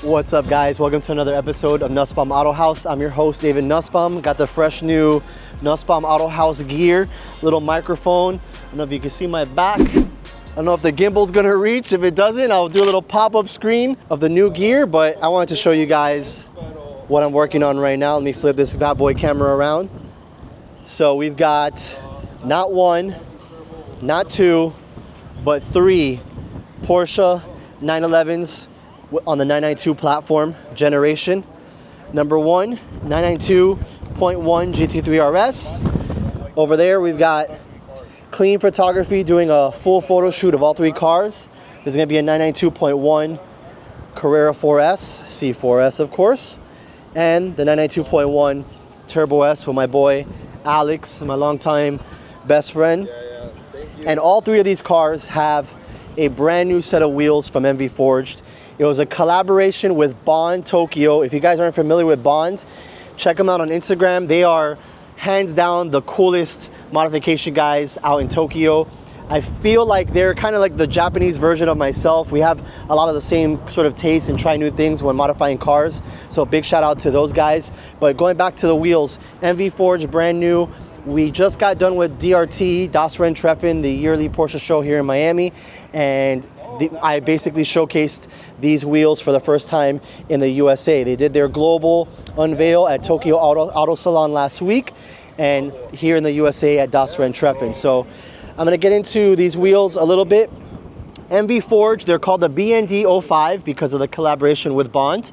What's up, guys? Welcome to another episode of Nussbaum Autohaus. I'm your host, David Nussbaum. Got the fresh new Nussbaum Autohaus gear, little microphone. I don't know if you can see my back. I don't know if the gimbal's gonna reach. If it doesn't, I'll do a little pop-up screen of the new gear, but I wanted to show you guys what I'm working on right now. Let me flip this bad boy camera around. So we've got not one, not two, but three Porsche 911s on the 992 platform generation. Number one, 992.1 GT3 RS. Over there, we've got Clean Photography doing a full photo shoot of all three cars. There's gonna be a 992.1 Carrera 4S, C4S of course, and the 992.1 Turbo S with my boy Alex, my longtime best friend. And all three of these cars have a brand new set of wheels from MV Forged. It was a collaboration with Bond Tokyo. If you guys aren't familiar with Bond, check them out on Instagram. They are hands down the coolest modification guys out in Tokyo. I feel like they're kind of like the Japanese version of myself. We have a lot of the same sort of taste and try new things when modifying cars. So big shout out to those guys. But going back to the wheels, MV Forged, brand new. We just got done with DRT, Das Renn Treffen, the yearly Porsche show here in Miami. And I basically showcased these wheels for the first time in the USA. They did their global unveil at Tokyo Auto Salon last week, and here in the USA at Das Renn Treffen. So I'm gonna get into these wheels a little bit. MV Forged, they're called the BND-05 because of the collaboration with Bond,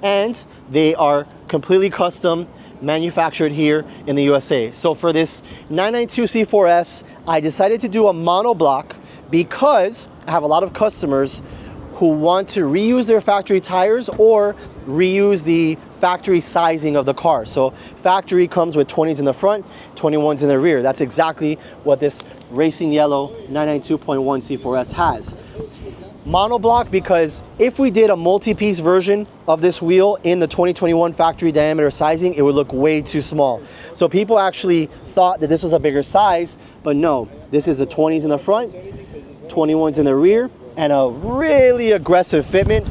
and they are completely custom manufactured here in the USA. So for this 992 C4S, I decided to do a monoblock because I have a lot of customers who want to reuse their factory tires or reuse the factory sizing of the car. So factory comes with 20s in the front, 21s in the rear. That's exactly what this racing yellow 992.1 C4S has. Monoblock because if we did a multi-piece version of this wheel in the 2021 factory diameter sizing, it would look way too small. So people actually thought that this was a bigger size, but no, this is the 20s in the front, 21s in the rear, and a really aggressive fitment,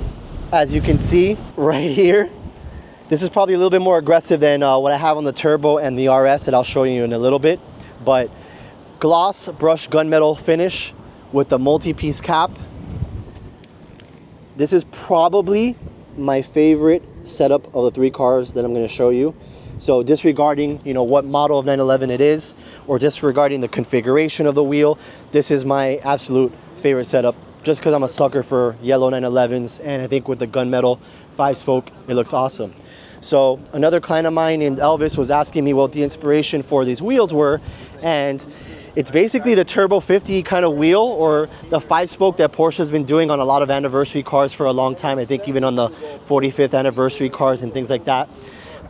as you can see right here. This is probably a little bit more aggressive than what I have on the Turbo and the RS that I'll show you in a little bit. But gloss brushed gunmetal finish with the multi-piece cap. This is probably my favorite setup of the three cars that I'm going to show you. So disregarding, what model of 911 it is, or disregarding the configuration of the wheel, this is my absolute favorite setup, just because I'm a sucker for yellow 911s, and I think with the gunmetal 5-spoke, it looks awesome. So another client of mine named Elvis was asking me what the inspiration for these wheels were, and it's basically the Turbo 50 kind of wheel, or the 5-spoke that Porsche has been doing on a lot of anniversary cars for a long time. I think even on the 45th anniversary cars and things like that.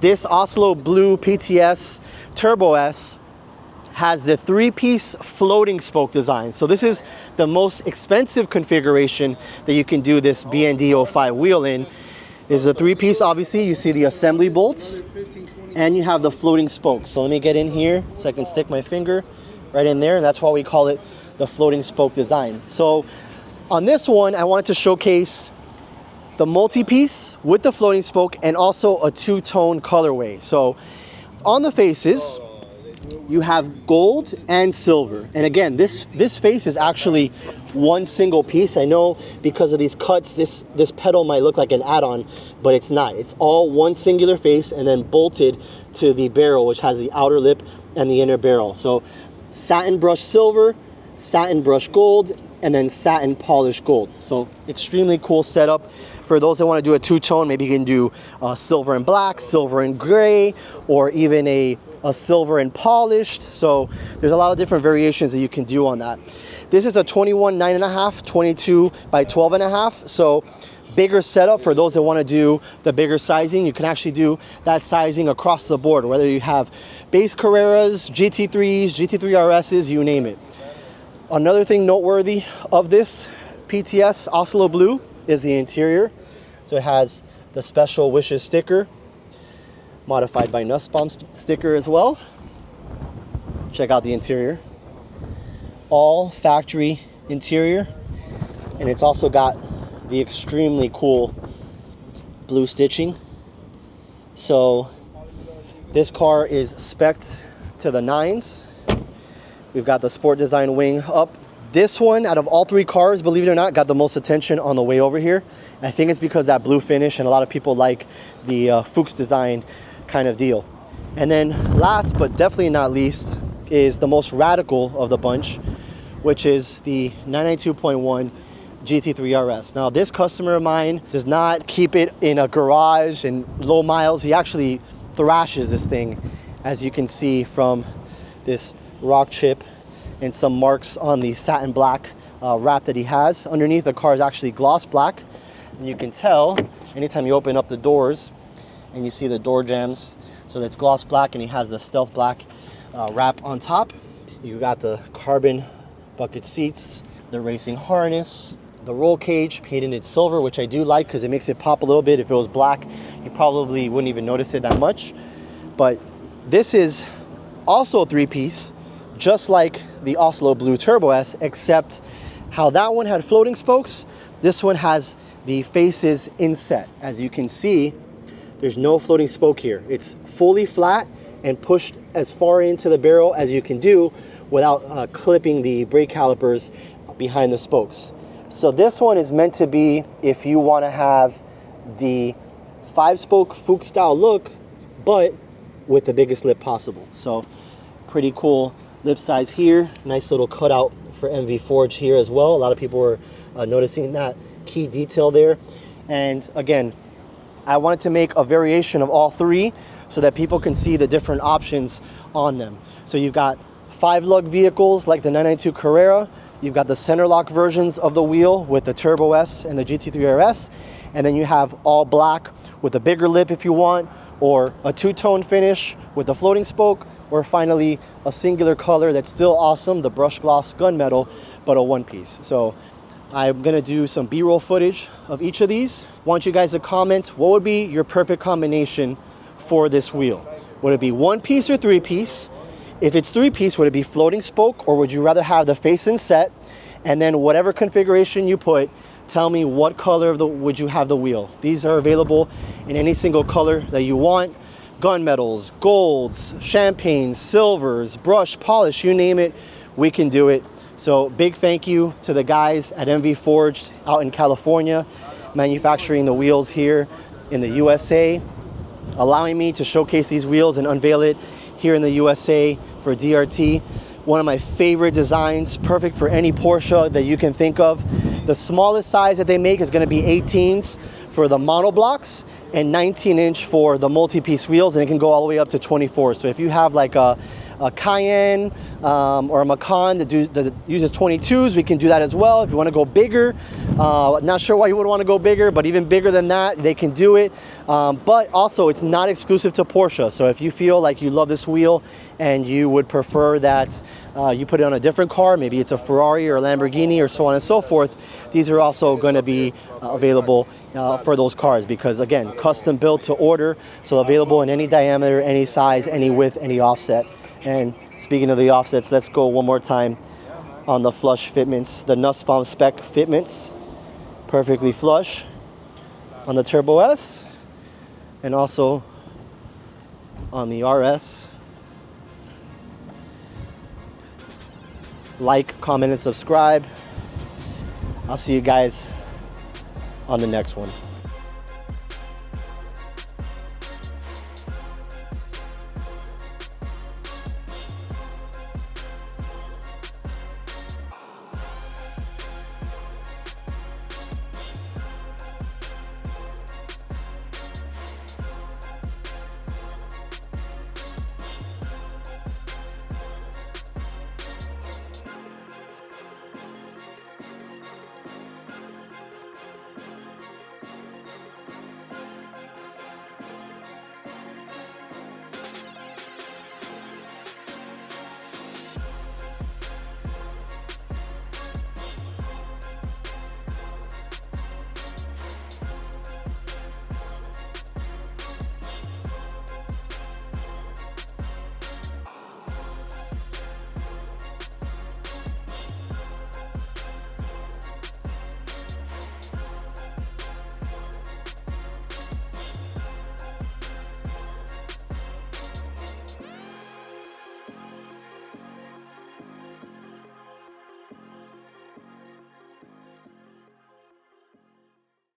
This Oslo Blue PTS Turbo S has the 3-piece floating spoke design. So this is the most expensive configuration that you can do this BND-05 wheel in. Is a 3-piece, obviously. You see the assembly bolts, and you have the floating spokes. So let me get in here so I can stick my finger right in there, and that's why we call it the floating spoke design. So on this one, I wanted to showcase the multi-piece with the floating spoke and also a two-tone colorway. So on the faces, you have gold and silver. And again, this face is actually one single piece. I know because of these cuts, this pedal might look like an add-on, but it's not. It's all one singular face and then bolted to the barrel, which has the outer lip and the inner barrel. So satin brushed silver, satin brushed gold, and then satin polished gold. So extremely cool setup. For those that want to do a two-tone, maybe you can do silver and black, silver and gray, or even a silver and polished. So there's a lot of different variations that you can do on that. This is a 21 9.5, 22 by 12.5. So bigger setup for those that want to do the bigger sizing. You can actually do that sizing across the board, whether you have base Carreras, GT3s, GT3 RSs, you name it. Another thing noteworthy of this PTS Oslo Blue is the interior. So it has the special wishes sticker, modified by Nussbaum sticker as well. Check out the interior. All factory interior, and it's also got the extremely cool blue stitching. So this car is spec'd to the 9s. We've got the sport design wing up. This one, out of all 3 cars, believe it or not, got the most attention on the way over here. And I think it's because that blue finish, and a lot of people like the Fuchs design kind of deal. And then last but definitely not least is the most radical of the bunch, which is the 992.1 GT3 RS. Now this customer of mine does not keep it in a garage and low miles. He actually thrashes this thing, as you can see from this rock chip and some marks on the satin black wrap that he has. Underneath, the car is actually gloss black, and you can tell anytime you open up the doors and you see the door jambs. So that's gloss black, and he has the stealth black wrap on top. You got the carbon bucket seats, the racing harness, the roll cage painted silver, which I do like because it makes it pop a little bit. If it was black, you probably wouldn't even notice it that much. But this is also a 3-piece, just like the Oslo Blue Turbo S, except how that one had floating spokes, this one has the faces inset. As you can see, there's no floating spoke here. It's fully flat and pushed as far into the barrel as you can do without clipping the brake calipers behind the spokes. So this one is meant to be if you want to have the 5-spoke Fuchs style look, but with the biggest lip possible. So pretty cool lip size here. Nice little cutout for MV Forged here as well. A lot of people were noticing that key detail there. And again, I wanted to make a variation of all 3 so that people can see the different options on them. So you've got 5-lug vehicles like the 992 Carrera. You've got the center lock versions of the wheel with the Turbo S and the GT3 RS. And then you have all black with a bigger lip if you want, or a 2-tone finish with the floating spoke, or finally a singular color that's still awesome, the brushed gloss gunmetal, but a 1-piece. So I'm gonna do some B-roll footage of each of these. Want you guys to comment what would be your perfect combination for this wheel. Would it be 1-piece or 3-piece? If it's 3-piece, would it be floating spoke, or would you rather have the face inset? And then whatever configuration you put, tell me what color would you have the wheel. These are available in any single color that you want. Gunmetals, golds, champagnes, silvers, brush, polish, you name it, we can do it. So big thank you to the guys at MV Forged out in California, manufacturing the wheels here in the USA, allowing me to showcase these wheels and unveil it here in the USA for DRT. One of my favorite designs, perfect for any Porsche that you can think of. The smallest size that they make is going to be 18s for the monoblocks and 19-inch for the multi-piece wheels, and it can go all the way up to 24. So if you have like a Cayenne or a Macan that uses 22s, we can do that as well. If you want to go bigger, not sure why you would want to go bigger, but even bigger than that, they can do it. But also, it's not exclusive to Porsche. So if you feel like you love this wheel and you would prefer that you put it on a different car, maybe it's a Ferrari or a Lamborghini or so on and so forth, these are also going to be available for those cars, because again, custom built to order, so available in any diameter, any size, any width, any offset. And speaking of the offsets, let's go one more time on the flush fitments, the Nussbaum spec fitments, perfectly flush on the Turbo S and also on the RS. Like, comment, and subscribe. I'll see you guys on the next one.